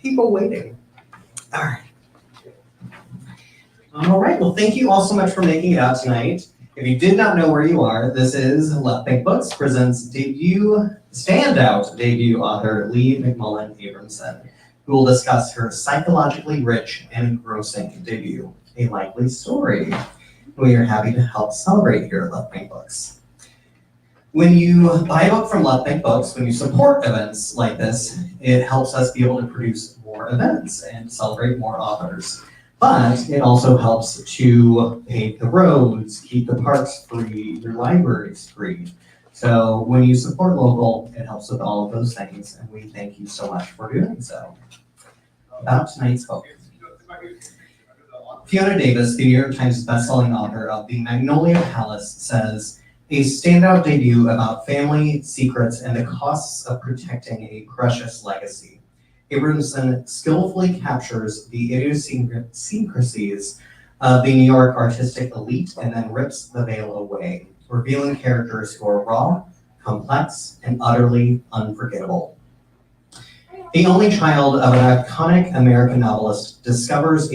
People waiting. All right, well, thank you all so much for making it out tonight. If you did not know where you are, this is Left Bank Books presents standout debut author Leigh McMullan Abramson, who will discuss her psychologically rich and engrossing debut, A Likely Story. We are happy to help celebrate here at Left Bank Books. When you buy a book from Left Bank Books, when you support events like this, it helps us be able to produce more events and celebrate more authors. But it also helps to pave the roads, keep the parks free, your libraries free. So when you support local, it helps with all of those things, and we thank you so much for doing so. About tonight's book. Fiona Davis, the New York Times bestselling author of The Magnolia Palace, says, a standout debut about family, secrets, and the costs of protecting a precious legacy. Abramson skillfully captures the idiosyncrasies of the New York artistic elite and then rips the veil away, revealing characters who are raw, complex, and utterly unforgettable. The only child of an iconic American novelist discovers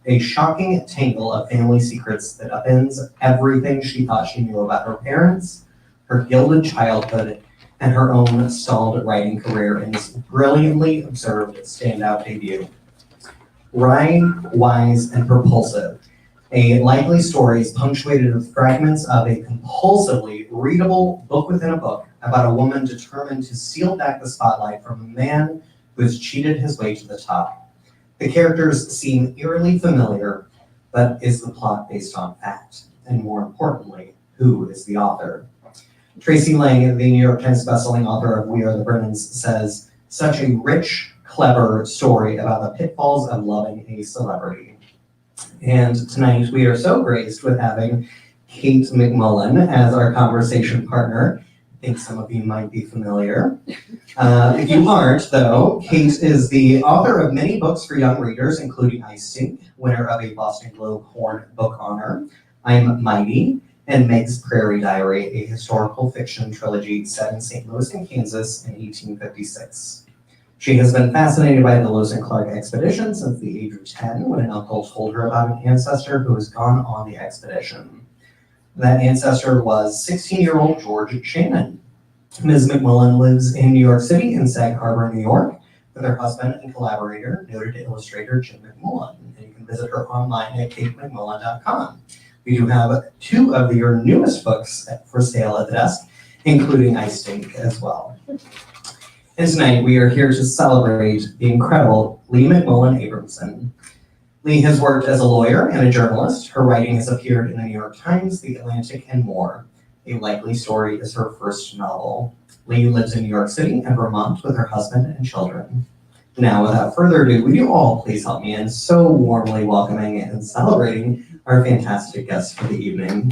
a shocking tangle of family secrets that upends everything she thought she knew about her parents, her gilded childhood, and her own stalled writing career in this brilliantly observed standout debut. Wry, wise, and propulsive, A Likely Story is punctuated with fragments of a compulsively readable book within a book about a woman determined to steal back the spotlight from a man who has cheated his way to the top. The characters seem eerily familiar, but is the plot based on fact? And more importantly, who is the author? Tracy Lang, the New York Times bestselling author of We Are the Brennans, says, such a rich, clever story about the pitfalls of loving a celebrity. And tonight we are so graced with having Kate McMullan as our conversation partner. I think some of you might be familiar. If you aren't, though, Kate is the author of many books for young readers, including I Stink, winner of a Boston Globe Horn Book Honor, I'm Mighty, and Meg's Prairie Diary, a historical fiction trilogy set in St. Louis and Kansas in 1856. She has been fascinated by the Lewis and Clark expedition since the age of 10, when an uncle told her about an ancestor who has gone on the expedition. That ancestor was 16-year-old George Shannon. Ms. McMullan lives in New York City in Sag Harbor, New York, with her husband and collaborator, noted illustrator Jim McMullan. And you can visit her online at katemcmullan.com. We do have two of your newest books for sale at the desk, including I Stink as well. And tonight we are here to celebrate the incredible Leigh McMullan Abramson. Leigh has worked as a lawyer and a journalist. Her writing has appeared in the New York Times, The Atlantic, and more. A Likely Story is her first novel. Leigh lives in New York City and Vermont with her husband and children. Now, without further ado, would you all please help me in so warmly welcoming and celebrating our fantastic guests for the evening.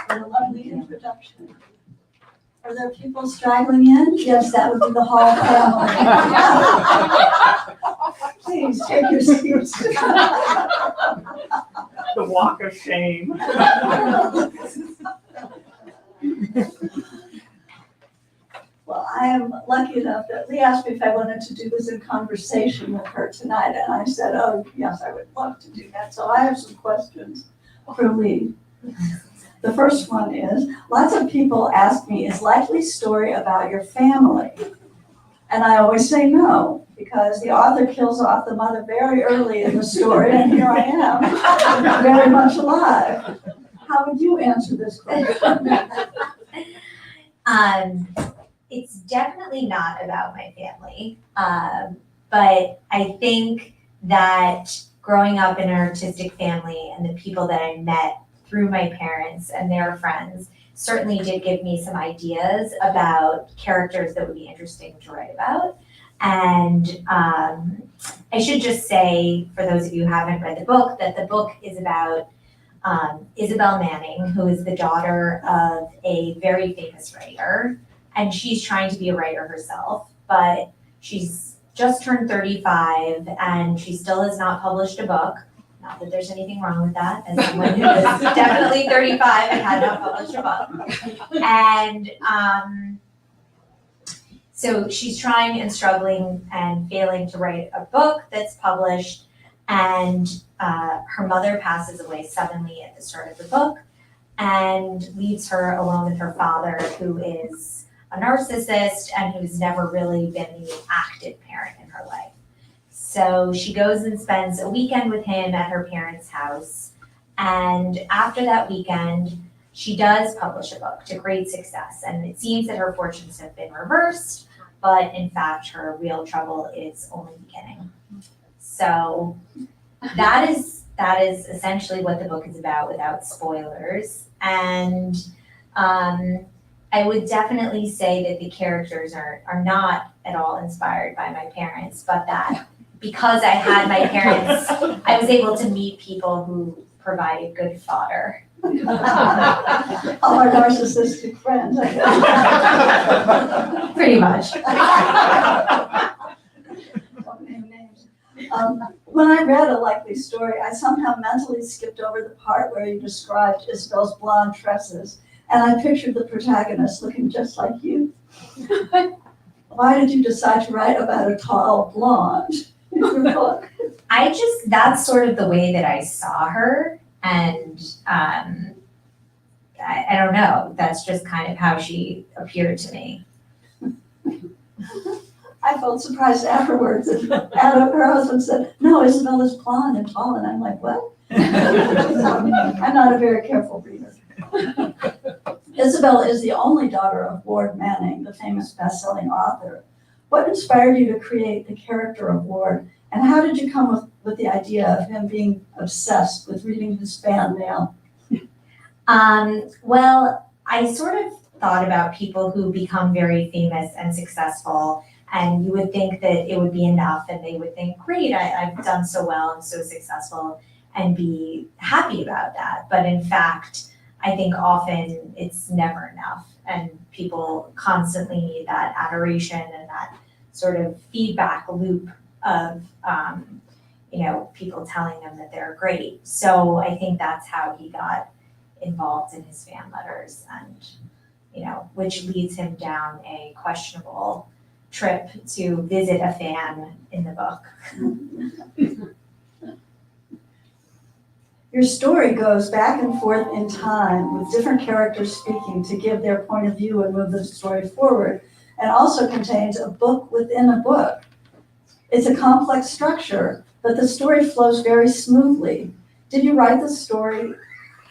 What a lovely introduction. Are there people straggling in? Yes, that would be the Hall family. Please take your seats. The walk of shame. Well, I am lucky enough that Leigh asked me if I wanted to do this in conversation with her tonight, and I said, oh, yes, I would love to do that. So I have some questions for Leigh. The first one is, lots of people ask me, is Likely Story about your family? And I always say no, because the author kills off the mother very early in the story, and here I am, very much alive. How would you answer this question? It's definitely not about my family, but I think that growing up in an artistic family and the people that I met through my parents and their friends certainly did give me some ideas about characters that would be interesting to write about. And I should just say, for those of you who haven't read the book, that the book is about Isabelle Manning, who is the daughter of a very famous writer. And she's trying to be a writer herself, but she's just turned 35 and she still has not published a book. Not that there's anything wrong with that, as someone who was definitely 35 and had not published a book. And so she's trying and struggling and failing to write a book that's published, and her mother passes away suddenly at the start of the book and leaves her alone with her father, who is a narcissist and who's never really been the active parent in her life. So she goes and spends a weekend with him at her parents' house. And after that weekend, she does publish a book to great success. And it seems that her fortunes have been reversed, but in fact, her real trouble is only beginning. So that is essentially what the book is about without spoilers. And I would definitely say that the characters are not at all inspired by my parents, but that because I had my parents, I was able to meet people who provided good fodder. All our narcissistic friends, I guess. Pretty much. Don't name names. When I read A Likely Story, I somehow mentally skipped over the part where you described Isabelle's blonde tresses, and I pictured the protagonist looking just like you. Why did you decide to write about a tall blonde in your book? That's sort of the way that I saw her, and I don't know, that's just kind of how she appeared to me. I felt surprised afterwards that her husband said, no, Isabelle is blonde and tall, and I'm like, what? I'm not a very careful reader. Isabelle is the only daughter of Ward Manning, the famous best-selling author. What inspired you to create the character of Ward, and how did you come with the idea of him being obsessed with reading his fan mail? Well, I sort of thought about people who become very famous and successful, and you would think that it would be enough, and they would think, great, I've done so well, I'm so successful, and be happy about that. But in fact, I think often it's never enough, and people constantly need that adoration and that sort of feedback loop of people telling them that they're great. So I think that's how he got involved in his fan letters, and which leads him down a questionable trip to visit a fan in the book. Your story goes back and forth in time with different characters speaking to give their point of view and move the story forward, and also contains a book within a book. It's a complex structure, but the story flows very smoothly. Did you write the story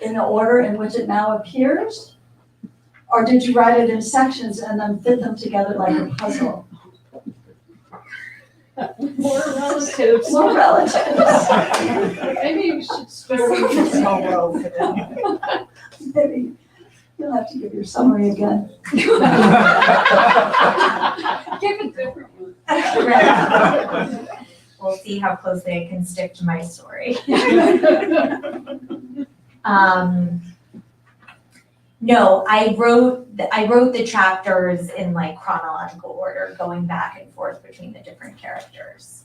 in the order in which it now appears? Or did you write it in sections and then fit them together like a puzzle? More relatives. More relatives. Maybe you should start with a small row for them. Maybe you'll have to give your summary again. Give a different one. We'll see how closely I can stick to my story. No, I wrote the chapters in like chronological order, going back and forth between the different characters.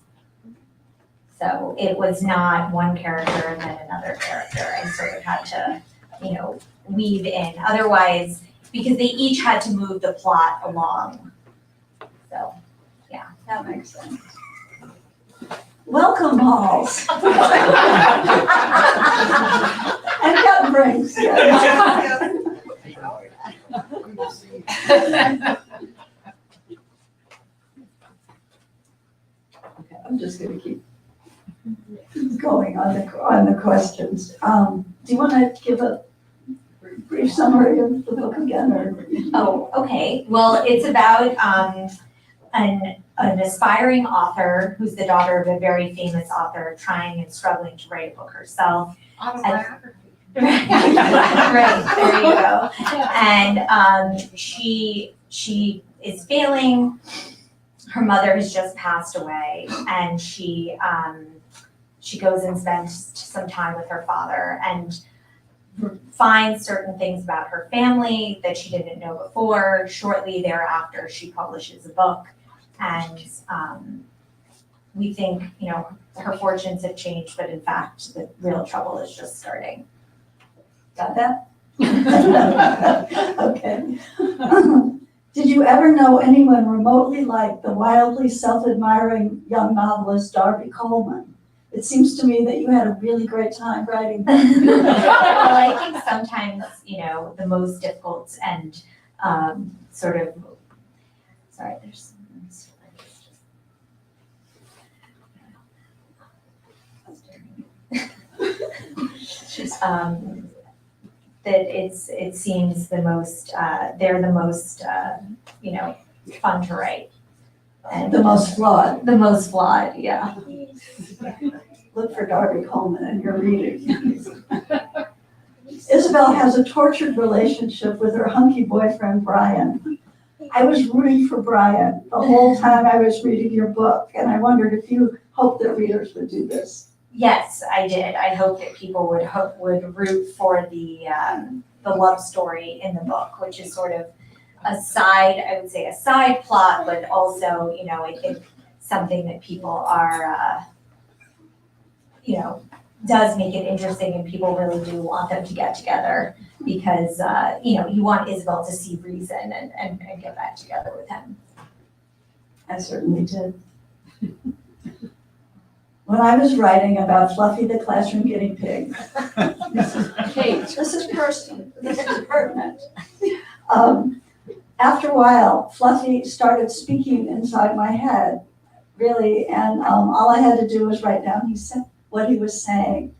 So it was not one character and then another character. I sort of had to, weave in. Otherwise, because they each had to move the plot along. So, yeah. That makes sense. Welcome balls. And cut rings. I'm just gonna keep going on the questions. Do you want to give a brief summary of the book again, or? Oh, okay. Well, it's about an aspiring author who's the daughter of a very famous author trying and struggling to write a book herself. Autobiography. Right, there you go. And she is failing. Her mother has just passed away, and she goes and spends some time with her father and finds certain things about her family that she didn't know before. Shortly thereafter, she publishes a book, and we think, her fortunes have changed, but in fact, the real trouble is just starting. Got that? Okay. Did you ever know anyone remotely like the wildly self-admiring young novelist Darby Coleman? It seems to me that you had a really great time writing that. Well, I think sometimes, the most difficult and sort of, sorry, there's. That it seems the most, they're the most, fun to write. And The most flawed. the most flawed, yeah. Look for Darby Coleman in your reading. Isabelle has a tortured relationship with her hunky boyfriend, Brian. I was rooting for Brian the whole time I was reading your book, and I wondered if you hoped that readers would do this. Yes, I did. I hope that people would root for the love story in the book, which is sort of a side plot, but also, I think something that people are, does make it interesting, and people really do want them to get together because, you want Isabelle to see reason and get back together with him. I certainly did. When I was writing about Fluffy the classroom guinea pig, this is personal, this is pertinent. After a while, Fluffy started speaking inside my head, really, and all I had to do was write down what he was saying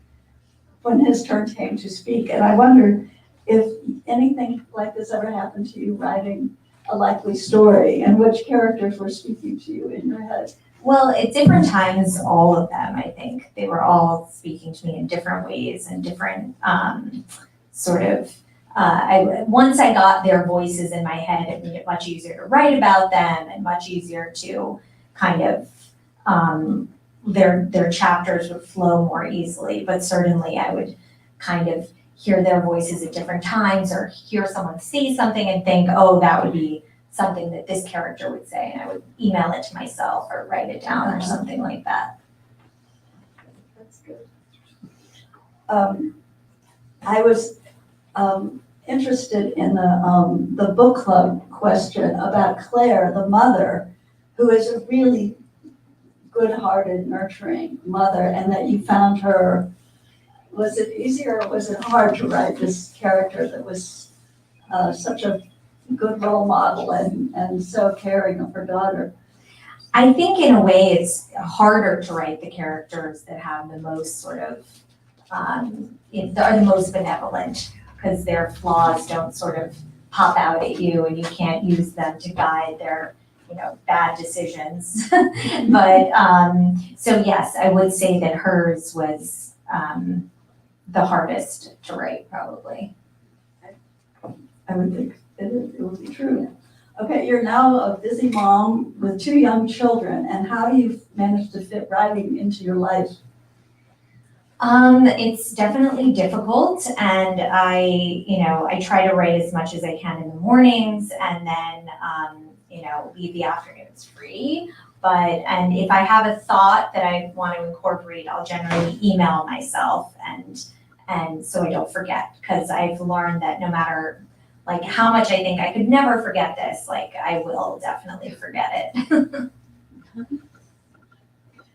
when his turn came to speak. And I wondered if anything like this ever happened to you writing a likely story, and which characters were speaking to you in your head. Well, at different times, all of them, I think. They were all speaking to me in different ways and different once I got their voices in my head, it made it much easier to write about them and much easier to kind of, their chapters would flow more easily. But certainly I would kind of hear their voices at different times or hear someone say something and think, oh, that would be something that this character would say, and I would email it to myself or write it down or something like that. That's good. I was interested in the book club question about Claire, the mother, who is a really good-hearted, nurturing mother, and that you found her. Was it easier or was it hard to write this character that was such a good role model and so caring of her daughter? I think in a way it's harder to write the characters that have the most sort of, are the most benevolent, because their flaws don't sort of pop out at you and you can't use them to guide their, bad decisions. But, so yes, I would say that hers was the hardest to write, probably. I would think it would be true. Okay, you're now a busy mom with 2 young children, and how do you manage to fit writing into your life? It's definitely difficult, and I try to write as much as I can in the mornings, and then, leave the afternoons free. And if I have a thought that I want to incorporate, I'll generally email myself and so I don't forget, because I've learned that no matter like how much I think I could never forget this, like I will definitely forget it.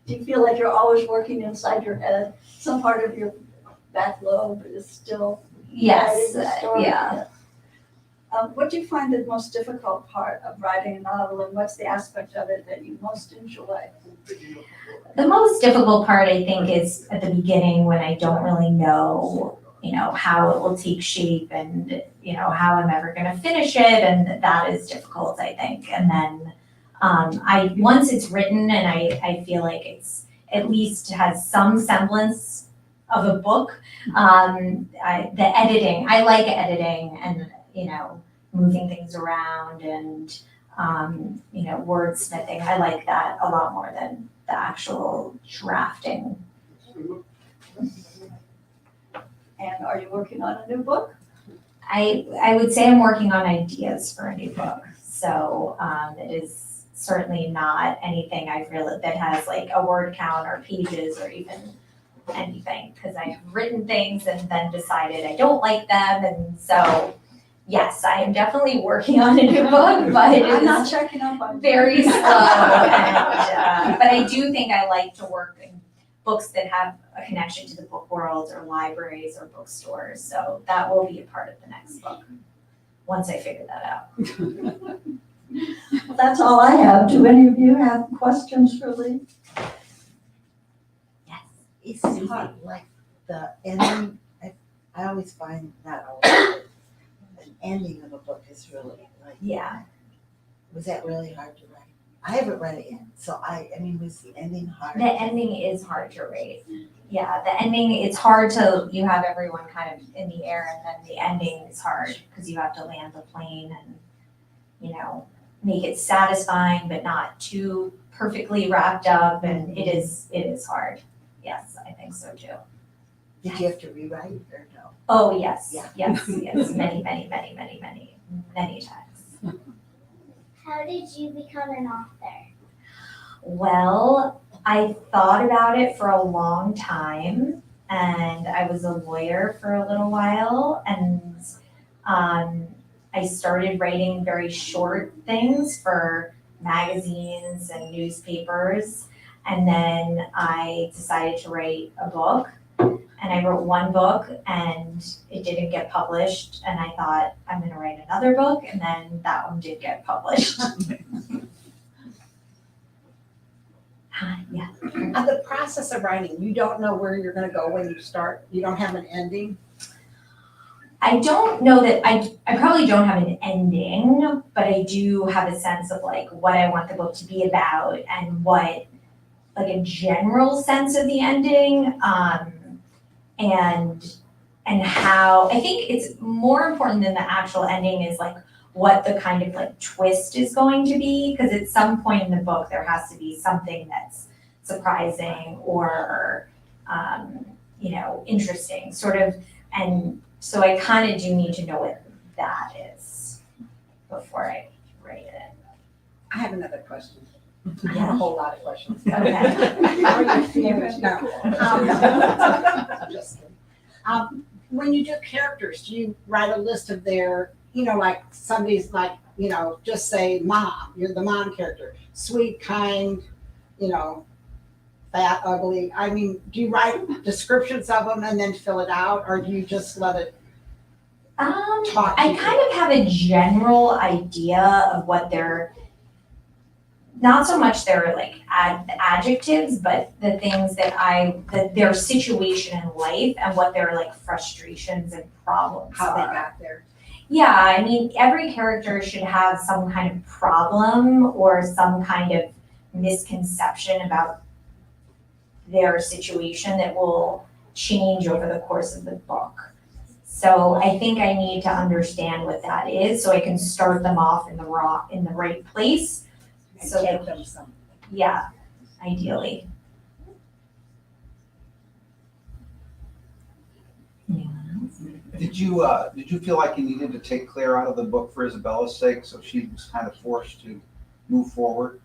Do you feel like you're always working inside your head? Some part of your back lobe is still Yes, writing the story? yeah. What do you find the most difficult part of writing a novel, and what's the aspect of it that you most enjoy? The most difficult part, I think, is at the beginning when I don't really know, how it will take shape and, how I'm ever going to finish it. And that is difficult, I think. And then once it's written and I feel like it's at least has some semblance of a book, the editing, I like editing and, moving things around and, wordsmithing. I like that a lot more than the actual drafting. And are you working on a new book? I would say I'm working on ideas for a new book. So it is certainly not anything I've really, that has like a word count or pages or even anything, because I've written things and then decided I don't like them, and so, yes, I am definitely working on a new book, but it I'm not is checking up on you. very slow, and, but I do think I like to work in books that have a connection to the book world or libraries or bookstores, so that will be a part of the next book, once I figure that out. That's all I have. Do any of you have questions for Leigh? It's hard, like the ending, I always find not always, an ending of a book is really like. Yeah. Was that really hard to write? I haven't read it yet, so I mean, was the ending hard? The ending is hard to rate. Yeah, the ending, it's hard to, you have everyone kind of in the air, and then the ending is hard because you have to land the plane and, you know, make it satisfying but not too perfectly wrapped up, and it is hard. Yes, I think so too. Did you have to rewrite or no? Oh, yes, Yeah. yes, many times. How did you become an author? Well, I thought about it for a long time, and I was a lawyer for a little while, and I started writing very short things for magazines and newspapers, and then I decided to write a book, and I wrote one book and it didn't get published, and I thought I'm gonna write another book, and then that one did get published. Yeah. The process of writing, you don't know where you're gonna go when you start, you don't have an ending? I don't know that, I probably don't have an ending, but I do have a sense of like what I want the book to be about and what, like a general sense of the ending, and how, I think it's more important than the actual ending is like what the kind of like twist is going to be, because at some point in the book, there has to be something that's surprising or, you know, interesting, sort of, and so I kind of do need to know what that is before I write it. I have another question. I have a whole lot of questions. Okay. How are you feeling? No. Just kidding. When you do characters, do you write a list of their, you know, like somebody's like, you know, just say mom, you're the mom character, sweet, kind, you know, fat, ugly. I mean, do you write descriptions of them and then fill it out, or do you just let it talk to I you? kind of have a general idea of what they're, not so much their like adjectives, but the things that their situation in life and what their like frustrations and problems How are. they got there. Yeah, I mean, every character should have some kind of problem or some kind of misconception about their situation that will change over the course of the book. So I think I need to understand what that is so I can start them off in the right place. And So take them some. Yeah, ideally. Did you feel like you needed to take Claire out of the book for Isabella's sake, so she was kind of forced to move forward?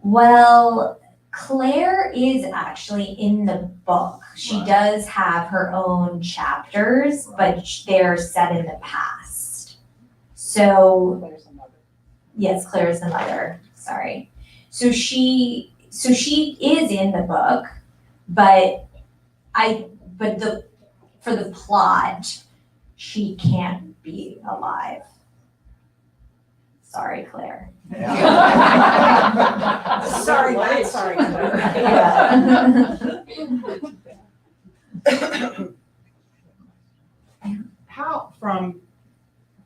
Well, Claire is actually in the book. She Right. does have her own chapters, but they're set in the past. So, There's another. yes, Claire is the mother, sorry. So she is in the book, but for the plot, she can't be alive. Sorry, Claire. Sorry, not sorry. Yeah. How, from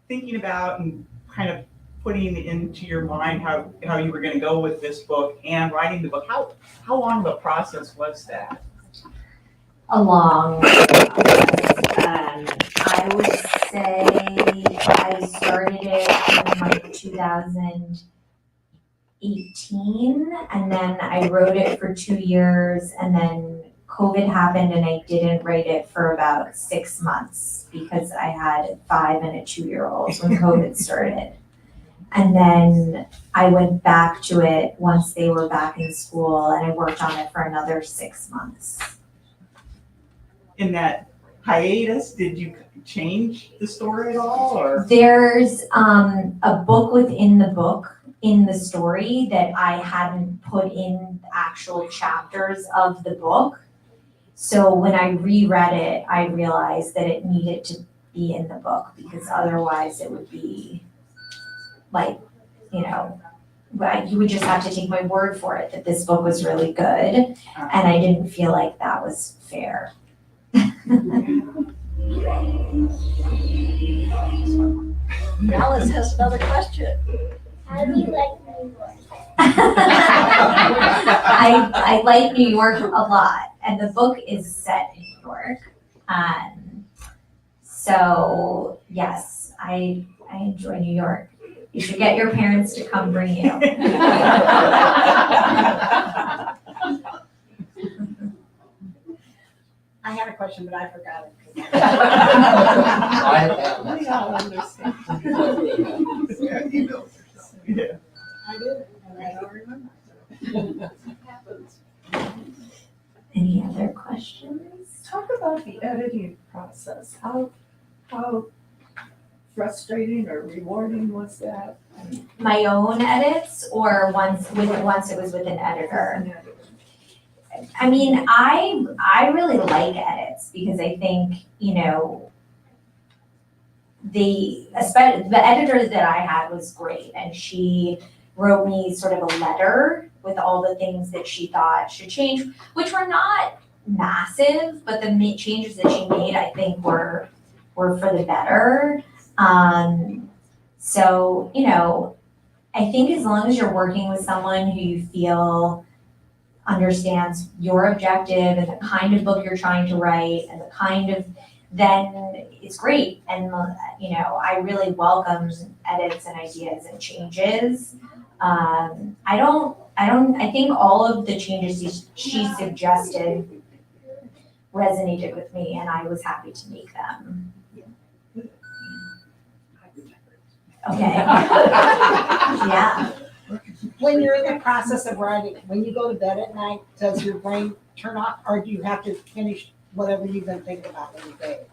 thinking about and kind of putting into your mind how you were gonna go with this book and writing the book, how long of a process was that? Along, I would say I started it in like 2018, and then I wrote it for 2 years, and then COVID happened and I didn't write it for about 6 months because I had 5 and a 2-year-old when COVID started. And then I went back to it once they were back in school, and I worked on it for another 6 months. In that hiatus, did you change the story at all, or? There's a book within the book in the story that I hadn't put in the actual chapters of the book. So when I reread it, I realized that it needed to be in the book, because otherwise it would be like, you know, but you would just have to take my word for it that this book was really good, and I didn't feel like that was fair. Alice has another question. How do you like New York? I like New York a lot, and the book is set in New York. So yes, I enjoy New York. You should get your parents to come bring you. I had a question, but I forgot it. We all understand. Yeah, email. Yeah. I did, and I don't remember. Any other questions? Talk about the editing process. How frustrating or rewarding was that? My own edits, or once it was with an editor? I mean, I really like edits, because I think, you know, the editor that I had was great, and she wrote me sort of a letter with all the things that she thought should change, which were not massive, but the changes that she made, I think, were for the better. So, you know, I think as long as you're working with someone who you feel understands your objective and the kind of book you're trying to write and the kind of, then it's great. And, you know, I really welcome edits and ideas and changes. I think all of the changes she suggested resonated with me, and I was happy to make them. Okay. Yeah. When you're in the process of writing, when you go to bed at night, does your brain turn off, or do you have to finish whatever you've been thinking about in the day?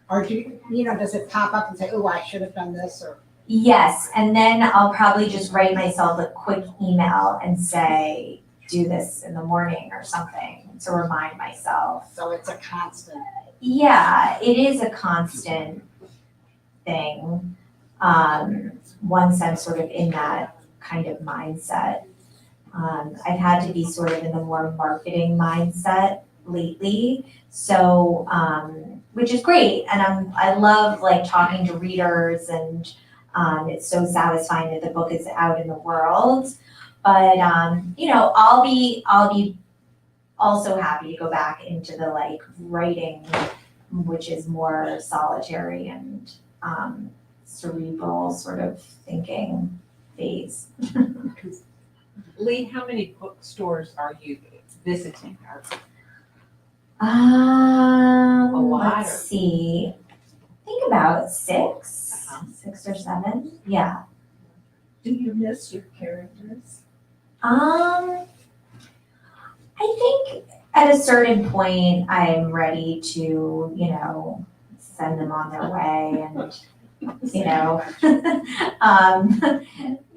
Or does it pop up and say, oh, I should have done this, or? Yes, and then I'll probably just write myself a quick email and say, do this in the morning or something to remind myself. So it's a constant. Yeah, it is a constant thing. Once I'm sort of in that kind of mindset. I've had to be sort of in the more marketing mindset lately, so which is great, and I love like talking to readers, and it's so satisfying that the book is out in the world. But you know, I'll be also happy to go back into the like writing, which is more solitary and cerebral sort of thinking phase. Leigh, how many bookstores are you visiting? A lot, Let's or- see. I think about 6 or 7. Yeah. Do you miss your characters? I think at a certain point I'm ready to, you know, send them on their way, and you know,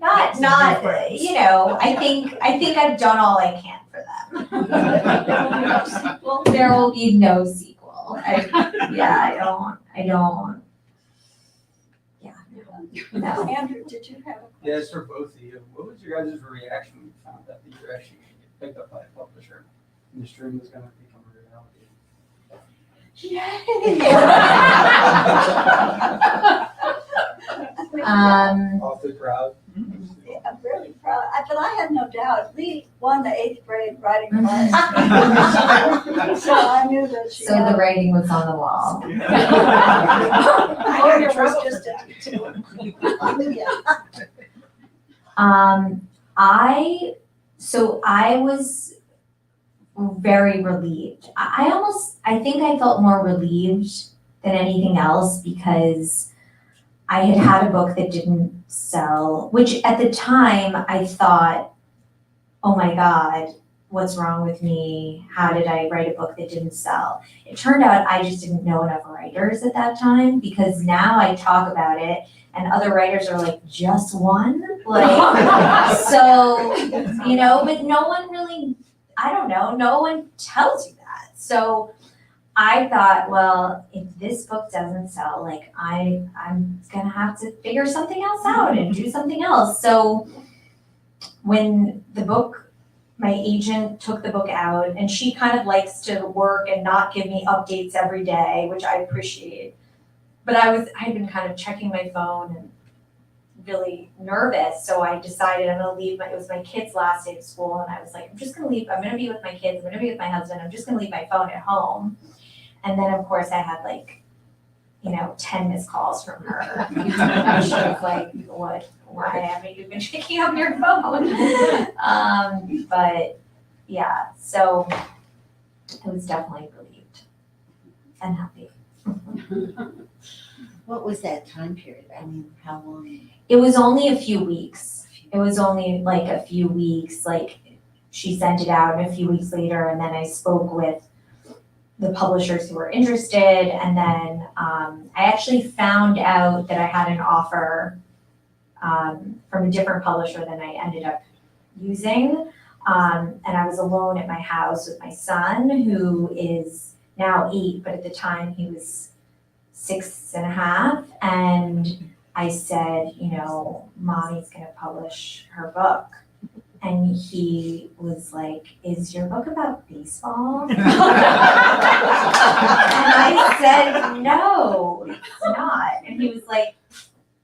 not, you know, I think I've done all I can for them. There will be no sequel. I don't. Yeah, no. Andrew, did you have a question? Yes, for both of you. What was your guys' reaction when you found out that you were actually going to get picked up by a publisher and the stream was going to become a reality? Awfully proud. Yeah, I'm really proud, but I had no doubt. Leigh won the 8th grade writing class. So I knew that she So had. the writing was on the wall. Lawyer was just a detour. I was very relieved. I think I felt more relieved than anything else, because I had a book that didn't sell, which at the time I thought, oh my God, what's wrong with me? How did I write a book that didn't sell? It turned out I just didn't know enough writers at that time, because now I talk about it and other writers are like, just one? Like, so, you know, but no one really, I don't know, no one tells you that. So I thought, well, if this book doesn't sell, like I'm gonna have to figure something else out and do something else. So when the book, my agent took the book out, and she kind of likes to work and not give me updates every day, which I appreciate. But I had been kind of checking my phone and really nervous, so I decided I'm gonna leave it was my kid's last day of school, and I was like, I'm just gonna leave, I'm gonna be with my kids, I'm gonna be with my husband, I'm just gonna leave my phone at home. And then of course I had like, 10 missed calls from her. I was like, why haven't you been picking up your phone? But yeah, so I was definitely relieved and happy. What was that time period? I mean, how long? It was only a few weeks. It was only like a few weeks, like she sent it out, and a few weeks later, and then I spoke with the publishers who were interested, and then I actually found out that I had an offer from a different publisher than I ended up using, and I was alone at my house with my son, who is now 8, but at the time he was 6.5, and I said, Mommy's gonna publish her book. And he was like, is your book about baseball? And I said, no, it's not. And he was like,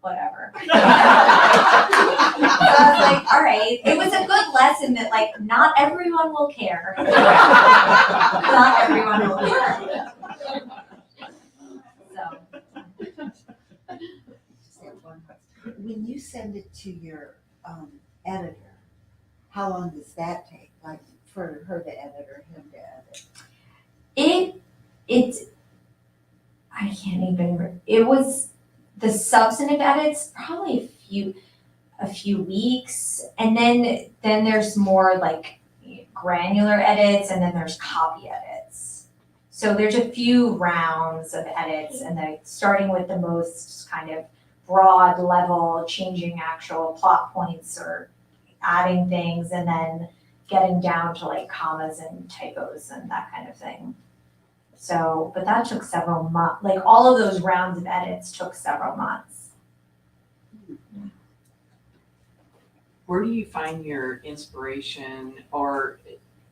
whatever. So I was like, all right. It was a good lesson that like, not everyone will care. Not everyone will care. So. When you send it to your editor, how long does that take? Like for her to edit or him to edit? I can't even, it was the substantive edits, probably a few weeks. And then there's more like granular edits, and then there's copy edits. So there's a few rounds of edits, and then starting with the most kind of broad level, changing actual plot points or adding things, and then getting down to like commas and typos and that kind of thing. So, but that took several months, like all of those rounds of edits took several months. Where do you find your inspiration? Or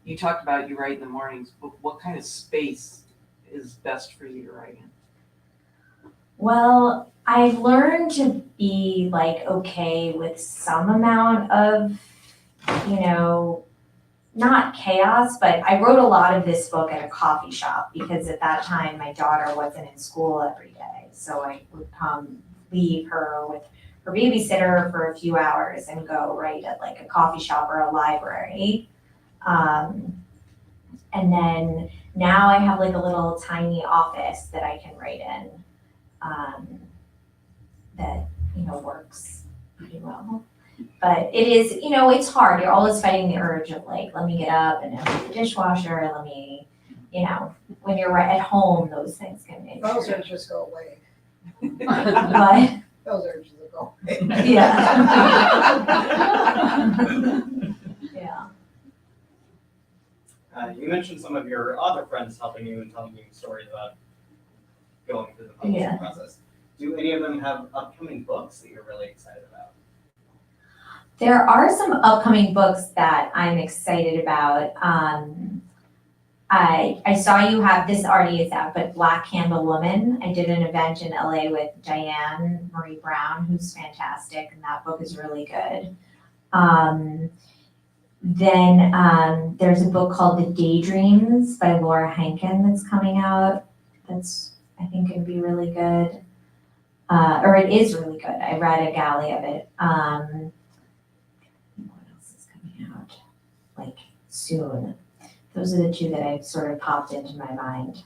you talked about you write in the mornings, but what kind of space is best for you to write in? Well, I've learned to be like okay with some amount of, not chaos, but I wrote a lot of this book at a coffee shop because at that time my daughter wasn't in school every day. So I would leave her with her babysitter for a few hours and go write at like a coffee shop or a library. And then now I have like a little tiny office that I can write in. That works pretty well, but it is it's hard. You're always fighting the urge of like, let me get up and empty the dishwasher. Let me, when you're at home, those things can make Those urges go away. but Those urges will go. yeah. Yeah. You mentioned some of your author friends helping you and telling you stories about going through the publishing process. Do any of them have upcoming books that you're really excited about? There are some upcoming books that I'm excited about. I saw you have, this already is out, but Black Candle Woman. I did an event in LA with Diane Marie Brown, who's fantastic, and that book is really good. Then there's a book called The Daydreams by Laura Hankin that's coming out. That's, I think, going to be really good. Or it is really good. I read a galley of it. What else is coming out? Like soon. Those are the two that have sort of popped into my mind.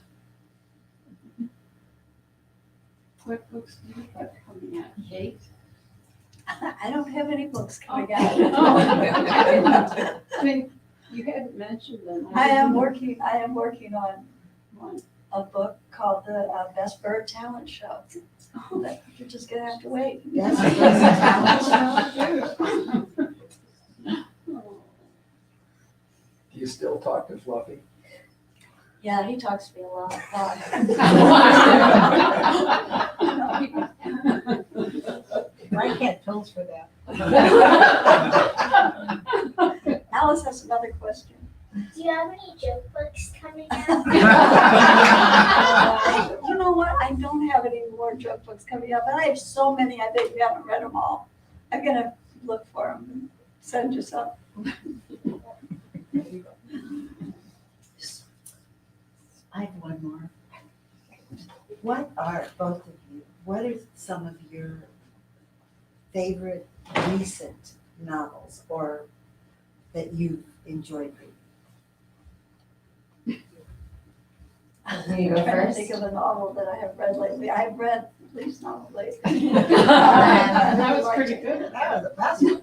What books do you have coming out, Kate? I don't have any books coming Oh. out. I mean, you hadn't mentioned them. I am didn't know. working on One. a book called the Best Bird Talent Show. But you're just gonna have to wait. That's a talent show. Do you still talk to Fluffy? Yeah, he talks to me a lot. I can't pills for that. Alice has another question. Do you have any joke books coming out? You know what? I don't have any more joke books coming up, but I have so many, I bet you haven't read them all. I'm gonna look for them and send you some. I have one more. What are, both of you, what are some of your favorite recent novels or that you've enjoyed reading? You go I'm trying to first. think of a novel that I have read lately. I have read Lee's novel lately. That was pretty good. That was the best one.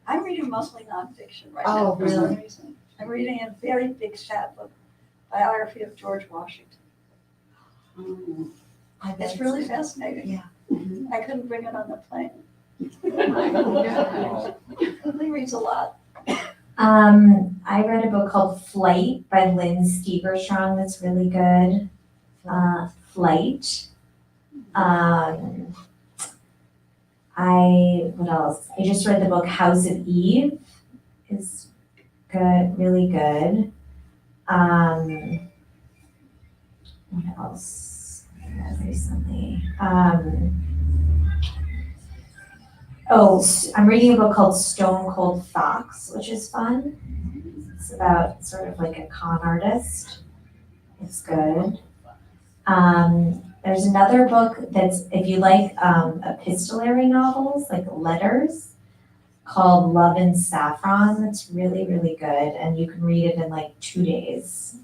I'm reading mostly nonfiction right Oh, now for some really? reason. I'm reading a very big fat book, biography of George Washington. I bet It's really fascinating. Yeah. I couldn't bring it on the plane. Oh. Lee reads a lot. I read a book called Flight by Lynn Steverstrong that's really good. Flight. What else? I just read the book House of Eve. It's good, really good. What else I read recently? I'm reading a book called Stone Cold Fox, which is fun. It's about sort of like a con artist. It's good. There's another book that's, if you like epistolary novels, like letters, called Love and Saffron. That's really, really good, and you can read it in like 2 days.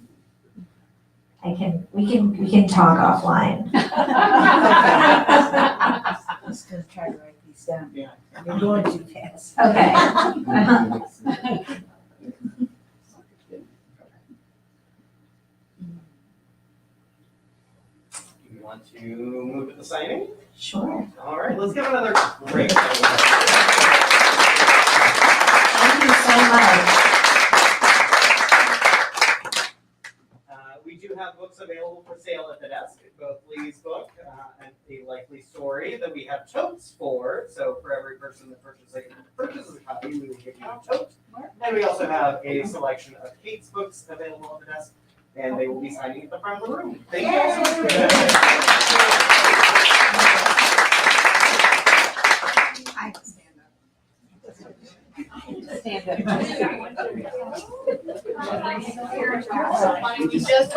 We can talk offline. I'm just gonna try to write these down. Yeah. You're going too fast. Okay. Do you want to move to the signing? Sure. All right, let's give another great round. Thank you so much. We do have books available for sale at the desk, both Lee's book and A Likely Story that we have totes for. So for every person that purchases a copy, we will give you a tote. And we also have a selection of Kate's books available at the desk, and they will be signing at the front of the room. Thank you all so much. I can stand up. Stand up. You just